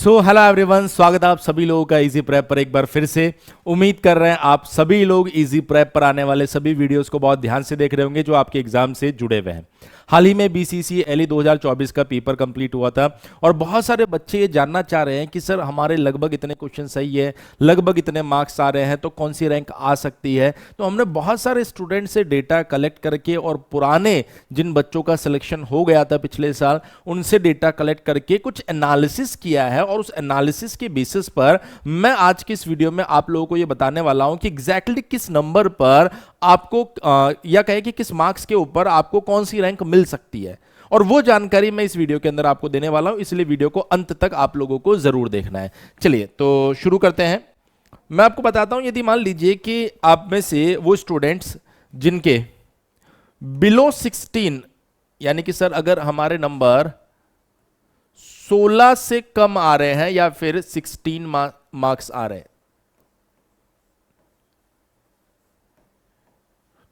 Hello everyone, स्वागत है आप सभी लोगों का इजी प्रेप पर एक बार फिर से। उम्मीद कर रहे हैं आप सभी लोग इजी प्रेप पर आने वाले सभी वीडियोस को बहुत ध्यान से देख रहे होंगे जो आपके एग्जाम से जुड़े हुए हैं। हाल ही में बीसीसी एलई 2024 का पेपर कंप्लीट हुआ था और बहुत सारे बच्चे ये जानना चाह रहे हैं कि सर हमारे लगभग इतने क्वेश्चन सही है, लगभग इतने मार्क्स आ रहे हैं तो कौन सी रैंक आ सकती है। तो हमने बहुत सारे स्टूडेंट से डेटा कलेक्ट करके और पुराने जिन बच्चों का सिलेक्शन हो गया था पिछले साल उनसे डेटा कलेक्ट करके कुछ एनालिसिस किया है और उस एनालिसिस के बेसिस पर मैं आज की इस वीडियो में आप लोगों को यह बताने वाला हूं कि एग्जैक्टली किस नंबर पर आपको या कहे कि किस मार्क्स के ऊपर आपको कौन सी रैंक मिल सकती है, और वो जानकारी मैं इस वीडियो के अंदर आपको देने वाला हूं। इसलिए वीडियो को अंत तक आप लोगों को जरूर देखना है। चलिए तो शुरू करते हैं। मैं आपको बताता हूं, यदि मान लीजिए कि आप में से वो स्टूडेंट्स जिनके बिलो 16 यानी कि सर अगर हमारे नंबर 16 से कम आ रहे हैं या फिर 16 मार्क्स आ रहे हैं,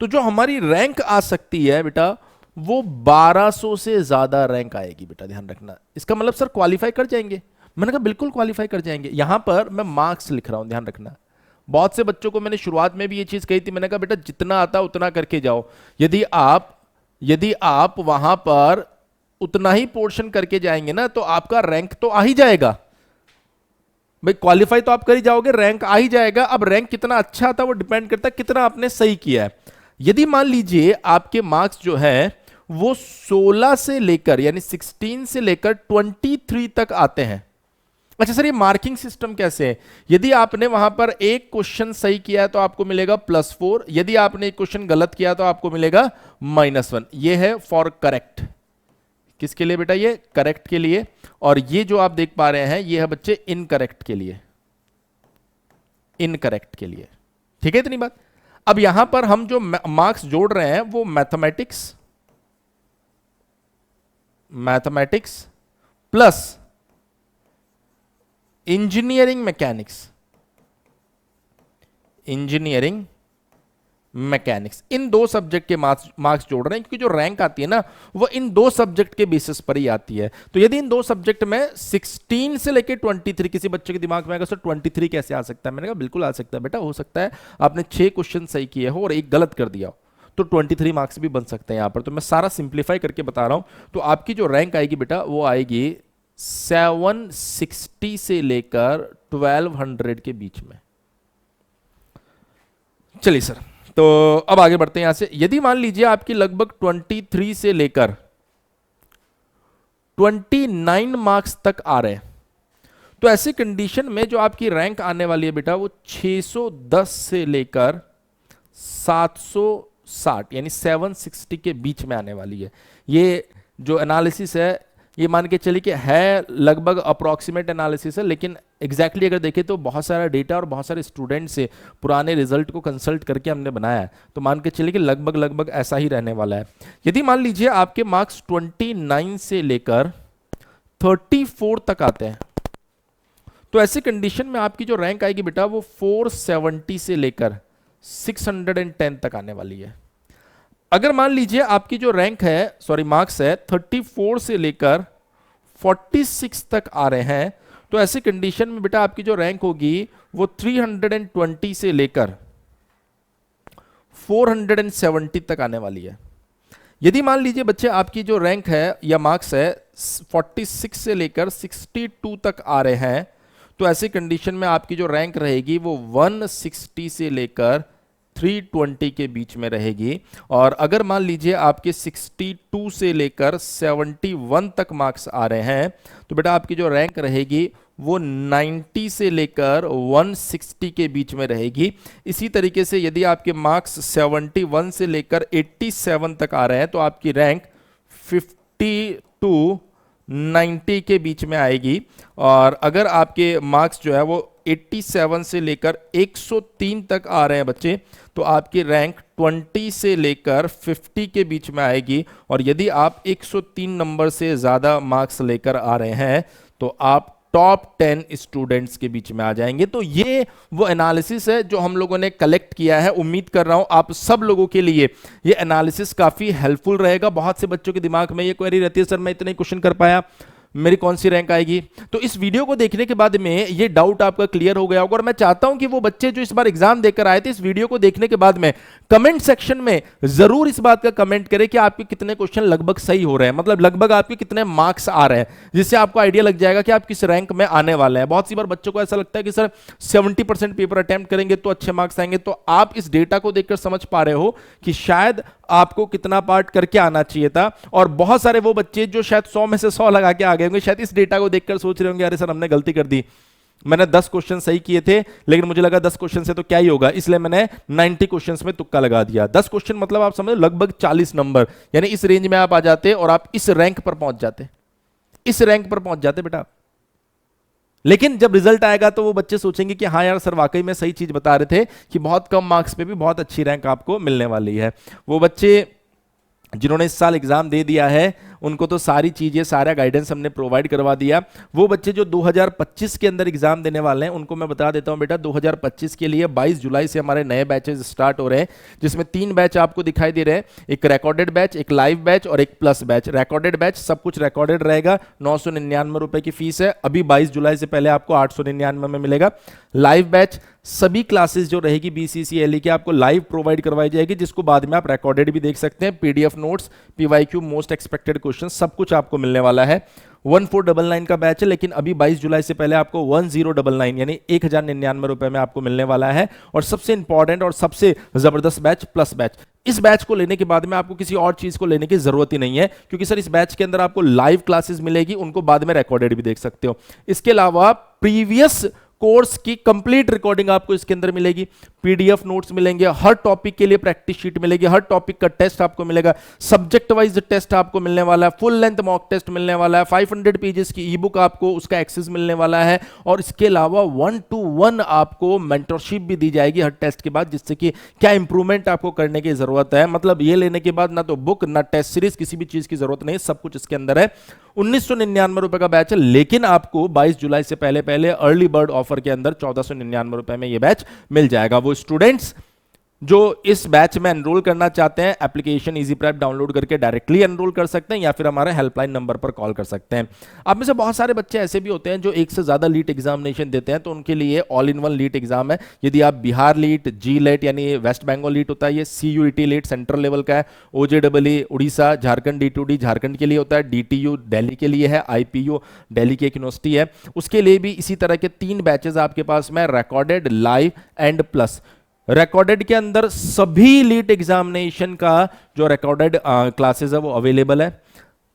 तो जो हमारी रैंक आ सकती है बेटा वो 1200 से ज्यादा रैंक आएगी। बेटा ध्यान रखना, इसका मतलब सर क्वालिफाई कर जाएंगे। मैंने कहा बिल्कुल क्वालिफाई कर जाएंगे। यहां पर मैं मार्क्स लिख रहा हूं, ध्यान रखना। बहुत से बच्चों को मैंने शुरुआत में भी ये चीज कही थी, मैंने कहा बेटा जितना आता उतना करके जाओ। यदि आप वहां पर उतना ही पोर्शन करके जाएंगे ना तो आपका रैंक तो आ ही जाएगा। भाई क्वालिफाई तो आप कर ही जाओगे, रैंक आ ही जाएगा। अब रैंक कितना अच्छा आता है वो डिपेंड करता है कितना आपने सही किया है। यदि मान लीजिए आपके मार्क्स जो है वो 16 से लेकर यानी 16 से लेकर 23 तक आते हैं। अच्छा सर ये मार्किंग सिस्टम कैसे है? यदि आपने वहां पर एक क्वेश्चन सही किया तो आपको मिलेगा +4, यदि आपने एक क्वेश्चन गलत किया तो आपको मिलेगा -1। ये है फॉर करेक्ट। किसके लिए बेटा? ये करेक्ट के लिए। और ये जो आप देख पा रहे हैं ये है बच्चे इनकरेक्ट के लिए, इनकरेक्ट के लिए। ठीक है इतनी बात। अब यहां पर हम जो मार्क्स जोड़ रहे हैं वो मैथमेटिक्स प्लस इंजीनियरिंग मैकेनिक्स, इन दो सब्जेक्ट के मार्क्स जोड़ रहे हैं, क्योंकि जो रैंक आती है ना वो इन दो सब्जेक्ट के बेसिस पर ही आती है। तो यदि इन दो सब्जेक्ट में 16 से लेकर 23, किसी बच्चे के दिमाग में आएगा सर 23 कैसे आ सकता है? मैंने कहा बिल्कुल आ सकता है बेटा। हो सकता है आपने 6 क्वेश्चन सही किए हो और एक गलत कर दिया हो तो 23 मार्क्स भी बन सकते हैं यहां पर। तो मैं सारा सिंप्लीफाई करके बता रहा हूं। तो आपकी जो रैंक आएगी बेटा वो आएगी 760 से लेकर 1200 के बीच में। चलिए सर, तो अब आगे बढ़ते हैं यहां से। यदि मान लीजिए आपकी लगभग 23 से लेकर 29 मार्क्स तक आ रहे हैं, तो ऐसी कंडीशन में जो आपकी रैंक आने वाली है बेटा वो 610 से लेकर 760 यानी 760 के बीच में आने वाली है। ये जो एनालिसिस है ये मान के चलिए कि है लगभग अप्रोक्सीमेट एनालिसिस है, लेकिन एग्जैक्टली अगर देखें तो बहुत सारा डेटा और बहुत सारे स्टूडेंट से पुराने रिजल्ट को कंसल्ट करके हमने बनाया है। तो मान के चलिए कि लगभग ऐसा ही रहने वाला है। यदि मान लीजिए आपके मार्क्स 29 से लेकर 34 तक आते हैं, तो ऐसी कंडीशन में आपकी जो रैंक आएगी बेटा वो 470 से लेकर 610 तक आने वाली है। अगर मान लीजिए आपकी जो रैंक है मार्क्स है 34 से लेकर 46 तक आ रहे हैं, तो ऐसी कंडीशन में बेटा आपकी जो रैंक होगी वो 320 से लेकर 470 तक आने वाली है। यदि मान लीजिए बच्चे आपकी जो रैंक है या मार्क्स है 46 से लेकर 62 तक आ रहे हैं, तो ऐसी कंडीशन में आपकी जो रैंक रहेगी वो 160 से लेकर 320 के बीच में रहेगी। और अगर मान लीजिए आपके 62 से लेकर 71 तक मार्क्स आ रहे हैं, तो बेटा आपकी जो रैंक रहेगी वो 90 से लेकर 160 के बीच में रहेगी। इसी तरीके से यदि आपके मार्क्स 71 से लेकर 87 तक आ रहे हैं, तो आपकी रैंक 50 to 90 के बीच में आएगी। और अगर आपके मार्क्स जो है वो 87 से लेकर 103 तक आ रहे हैं बच्चे, तो आपकी रैंक 20 से लेकर 50 के बीच में आएगी। और यदि आप 103 नंबर से ज़्यादा मार्क्स लेकर आ रहे हैं तो आप टॉप 10 स्टूडेंट्स के बीच में आ जाएंगे। तो ये वो एनालिसिस है जो हम लोगों ने कलेक्ट किया है। उम्मीद कर रहा हूं आप सब लोगों के लिए ये एनालिसिस काफ़ी हेल्पफुल रहेगा। बहुत से बच्चों के दिमाग में ये क्वेरी रहती है, सर मैं इतने क्वेश्चन कर पाया, मेरी कौन सी रैंक आएगी। तो इस वीडियो को देखने के बाद में ये डाउट आपका क्लियर हो गया होगा, और मैं चाहता हूं कि वो बच्चे जो इस बार एग्जाम देकर आए थे, इस वीडियो को देखने के बाद में कमेंट सेक्शन में जरूर इस बात का कमेंट करें कि आपके कितने क्वेश्चन लगभग सही हो रहे हैं, मतलब लगभग आपके कितने मार्क्स आ रहे हैं, जिससे आपको आइडिया लग जाएगा कि आप किस रैंक में आने वाले हैं। बहुत सी बार बच्चों को ऐसा लगता है कि सर 70% पेपर अटेम्प्ट करेंगे तो अच्छे मार्क्स आएंगे, तो आप इस डेटा को देखकर समझ पा रहे हो कि शायद आपको कितना पार्ट करके आना चाहिए था। और बहुत सारे वो बच्चे जो शायद 100 में से 100 लगा के आ गए होंगे, शायद इस डेटा को देखकर सोच रहे होंगे अरे सर हमने गलती कर दी, मैंने 10 क्वेश्चन सही किए थे लेकिन मुझे लगा 10 क्वेश्चन से तो क्या ही होगा, इसलिए मैंने 90 क्वेश्चंस में तुक्का लगा दिया। 10 क्वेश्चन मतलब आप समझो लगभग 40 नंबर, यानी इस रेंज में आप आ जाते और आप इस रैंक पर पहुंच जाते, इस रैंक पर पहुंच जाते बेटा। लेकिन जब रिजल्ट आएगा तो वो बच्चे सोचेंगे कि हाँ यार सर वाकई में सही चीज बता रहे थे कि बहुत कम मार्क्स पे भी बहुत अच्छी रैंक आपको मिलने वाली है। वो बच्चे जिन्होंने इस साल एग्जाम दे दिया है उनको तो सारी चीजें, सारा गाइडेंस हमने प्रोवाइड करवा दिया। वो बच्चे जो 2025 के अंदर एग्जाम देने वाले हैं उनको मैं बता देता हूं बेटा, 2025 के लिए 22 जुलाई से हमारे नए बैचेस स्टार्ट हो रहे हैं, जिसमें 3 बैच आपको दिखाई दे रहे हैं, एक रिकॉर्डेड बैच, एक लाइव बैच और एक प्लस बैच। रिकॉर्डेड बैच सब कुछ रिकॉर्डेड रहेगा, 999 रुपए की फीस है, अभी 22 जुलाई से पहले आपको 899 में मिलेगा। लाइव बैच सभी क्लासेस जो रहेगी BCCLE की आपको लाइव प्रोवाइड करवाई जाएगी, जिसको बाद में आप रिकॉर्डेड भी देख सकते हैं, PDF notes, PYQ, most expected question, सब कुछ आपको मिलने वाला है। 1499 का बैच है, लेकिन अभी 22 जुलाई से पहले आपको 1099 यानी 1099 रुपए में आपको मिलने वाला है। और सबसे इंपॉर्टेंट और सबसे जबरदस्त बैच प्लस बैच, इस बैच को लेने के बाद में आपको किसी और चीज को लेने की जरूरत ही नहीं है, क्योंकि सर इस बैच के अंदर आपको लाइव क्लासेस मिलेगी, उनको बाद में रिकॉर्डेड भी देख सकते हो। इसके अलावा प्रीवियस कोर्स की कंप्लीट रिकॉर्डिंग आपको इसके अंदर मिलेगी, PDF नोट्स मिलेंगे, हर टॉपिक के लिए प्रैक्टिस शीट मिलेगी, हर टॉपिक का टेस्ट आपको मिलेगा, सब्जेक्ट वाइज टेस्ट आपको मिलने वाला है, फुल लेंथ मॉक टेस्ट मिलने वाला है, 500 पेजेस की ई बुक आपको उसका एक्सेस मिलने वाला है, और इसके अलावा 1-to-1 आपको मेंटरशिप भी दी जाएगी हर टेस्ट के बाद, जिससे कि क्या इंप्रूवमेंट आपको करने की जरूरत है। मतलब ये लेने के बाद ना तो बुक ना टेस्ट सीरीज किसी भी चीज की जरूरत नहीं, सब कुछ इसके अंदर है। 1999 रुपए का बैच है, लेकिन आपको 22 जुलाई से पहले पहले अर्ली बर्ड ऑफर के अंदर 1499 रुपए में यह बैच मिल जाएगा। वो स्टूडेंट्स जो इस बैच में एनरोल करना चाहते हैं, एप्लीकेशन इजी प्रेप डाउनलोड करके डायरेक्टली एनरोल कर सकते हैं, या फिर हमारे हेल्पलाइन नंबर पर कॉल कर सकते हैं। आप में से बहुत सारे बच्चे ऐसे भी होते हैं जो एक से ज्यादा लीट एग्जामिनेशन देते हैं, तो उनके लिए ऑल इन वन लीट एग्जाम है। यदि आप बिहार लीट, जी लेट यानी वेस्ट बंगाल लीट होता है, ये CUET लीट सेंट्रल लेवल का है, OJEE उड़ीसा, झारखंड D2D झारखंड के लिए होता है, DTU दिल्ली के लिए है, IPU दिल्ली की एक यूनिवर्सिटी है, उसके लिए भी इसी तरह के 3 बैचेस आपके पास में, recorded, live and plus. Recorded के अंदर सभी लीट एग्जामिनेशन का जो रिकॉर्डेड क्लासेस है वो अवेलेबल है।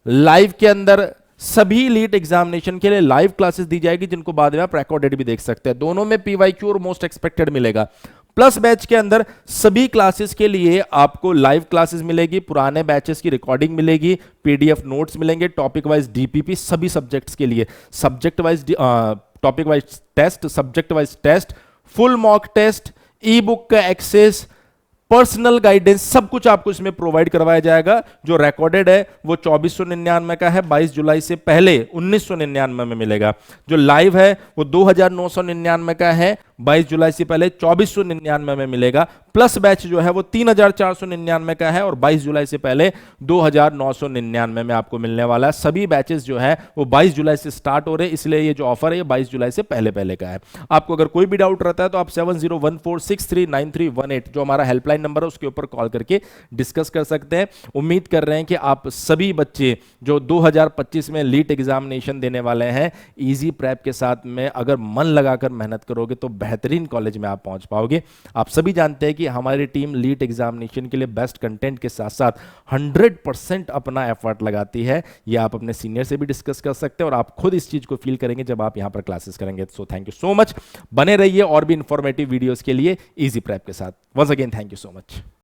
लाइव के अंदर सभी लीट एग्जामिनेशन के लिए लाइव क्लासेस दी जाएगी, जिनको बाद में आप रिकॉर्डेड भी देख सकते हैं। दोनों में PYQ और मोस्ट एक्सपेक्टेड मिलेगा। प्लस बैच के अंदर सभी क्लासेस के लिए आपको लाइव क्लासेस मिलेगी, पुराने बैचेस की रिकॉर्डिंग मिलेगी, PDF नोट्स मिलेंगे, टॉपिक वाइज DPP सभी सब्जेक्ट्स के लिए, subject wise topic wise test, subject wise test, full mock test, e book का एक्सेस, पर्सनल गाइडेंस, सब कुछ आपको इसमें प्रोवाइड करवाया जाएगा। जो रिकॉर्डेड है वो 2499 का है, 22 जुलाई से पहले 1999 में मिलेगा। जो लाइव है वो 2999 का है, 22 जुलाई से पहले 2499 में मिलेगा। प्लस बैच जो है वो 3499 का है और 22 जुलाई से पहले 2999 में आपको मिलने वाला है। सभी बैचेस जो है वो 22 जुलाई से स्टार्ट हो रहे हैं, इसलिए ये जो ऑफर है ये 22 जुलाई से पहले पहले का है। आपको अगर कोई भी डाउट रहता है तो आप 7014639318 जो हमारा हेल्पलाइन नंबर है उसके ऊपर कॉल करके डिस्कस कर सकते हैं। उम्मीद कर रहे हैं कि आप सभी बच्चे जो 2025 में लीट एग्जामिनेशन देने वाले हैं, इजी प्रेप के साथ में अगर मन लगाकर मेहनत करोगे तो बेहतरीन कॉलेज में आप पहुंच पाओगे। आप सभी जानते हैं कि हमारी टीम लीट एग्जामिनेशन के लिए बेस्ट कंटेंट के साथ साथ 100% अपना एफर्ट लगाती है। ये आप अपने सीनियर से भी डिस्कस कर सकते हैं और आप खुद इस चीज को फील करेंगे जब आप यहां पर क्लासेस करेंगे। So thank you so much, बने रहिए और भी इंफॉर्मेटिव वीडियोस के लिए इजी प्रेप के साथ। Once again thank you so much.